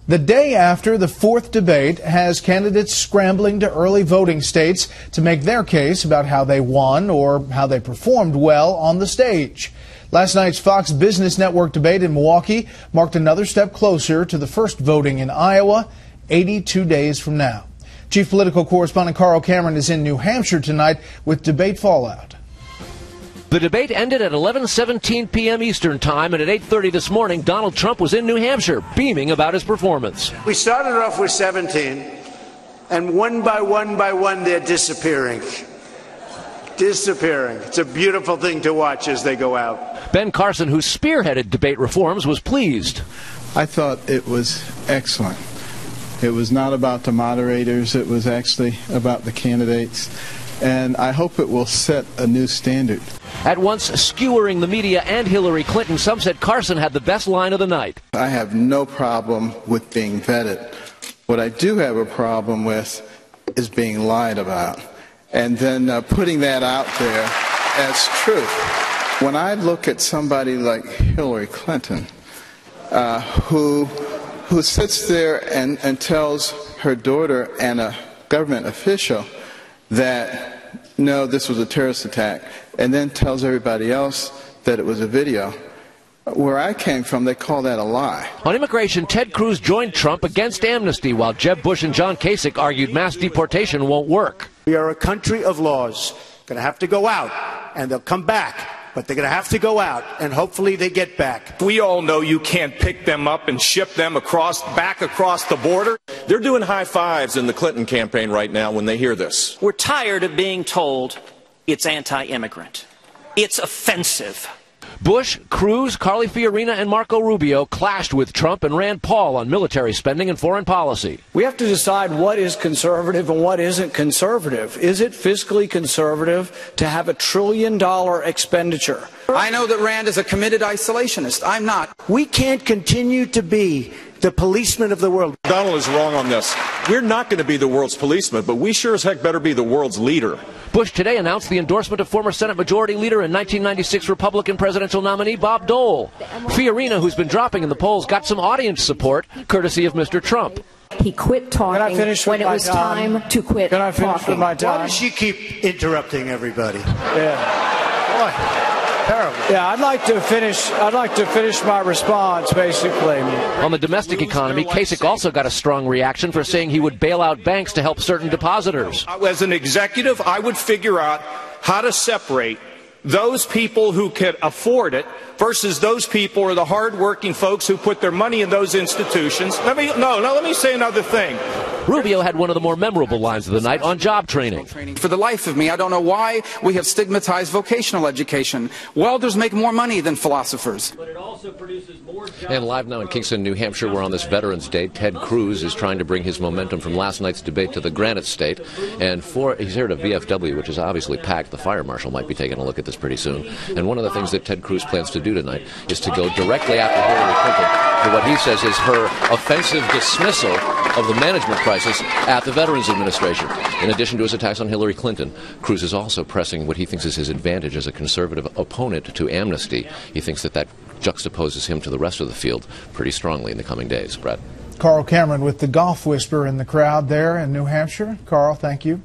The day after the fourth debate has candidates scrambling to early voting states to make their case about how they won or how they performed well on the stage. Last night's Fox Business Network debate in Milwaukee marked another step closer to the first voting in Iowa, 82 days from now. Chief political correspondent Carl Cameron is in New Hampshire tonight with debate fallout. The debate ended at 11:17 p.m. Eastern Time, and at 8:30 this morning, Donald Trump was in New Hampshire, beaming about his performance. We started off with 17, and one by one, they're disappearing. Disappearing. It's a beautiful thing to watch as they go out. Ben Carson, who spearheaded debate reforms, was pleased. I thought it was excellent. It was not about the moderators. It was actually about the candidates. And I hope it will set a new standard. At once skewering the media and Hillary Clinton, some said Carson had the best line of the night. I have no problem with being vetted. What I do have a problem with is being lied about and then putting that out there as truth. When I look at somebody like Hillary Clinton, who sits there and tells her daughter and a government official that, no, this was a terrorist attack, and then tells everybody else that it was a video. Where I came from, they call that a lie. On immigration, Ted Cruz joined Trump against amnesty, while Jeb Bush and John Kasich argued mass deportation won't work. We are a country of laws. Going to have to go out, and they'll come back. But they're going to have to go out, and hopefully they get back. We all know you can't pick them up and ship them back across the border. They're doing high fives in the Clinton campaign right now when they hear this. We're tired of being told it's anti-immigrant. It's offensive. Bush, Cruz, Carly Fiorina, and Marco Rubio clashed with Trump and Rand Paul on military spending and foreign policy. We have to decide what is conservative and what isn't conservative. Is it fiscally conservative to have $1 trillion expenditure? I know that Rand is a committed isolationist. I'm not. We can't continue to be the policeman of the world. Donald is wrong on this. We're not going to be the world's policeman, but we sure as heck better be the world's leader. Bush today announced the endorsement of former Senate Majority Leader and 1996 Republican presidential nominee Bob Dole. Fiorina, who's been dropping in the polls, got some audience support, courtesy of Mr. Trump. He quit talking when it was time to quit talking. Can I finish with my time? Why does she keep interrupting everybody? Yeah. Boy. Terrible. Yeah, I'd like to finish my response, basically. On the domestic economy, Kasich also got a strong reaction for saying he would bail out banks to help certain depositors. As an executive, I would figure out how to separate those people who could afford it versus those people who are the hardworking folks who put their money in those institutions. Let me say another thing. Rubio had one of the more memorable lines of the night on job training. For the life of me, I don't know why we have stigmatized vocational education. Welders make more money than philosophers. But it also produces more jobs. And live now in Kingston, New Hampshire, we're on this Veterans Day. Ted Cruz is trying to bring his momentum from last night's debate to the Granite State. And he's here at a VFW, which is obviously packed. The fire marshal might be taking a look at this pretty soon. And one of the things that Ted Cruz plans to do tonight is to go directly after Hillary Clinton for what he says is her offensive dismissal of the management crisis at the Veterans Administration. In addition to his attacks on Hillary Clinton, Cruz is also pressing what he thinks is his advantage as a conservative opponent to amnesty. He thinks that juxtaposes him to the rest of the field pretty strongly in the coming days. Bret. Carl Cameron with the golf whisper in the crowd there in New Hampshire. Carl, thank you.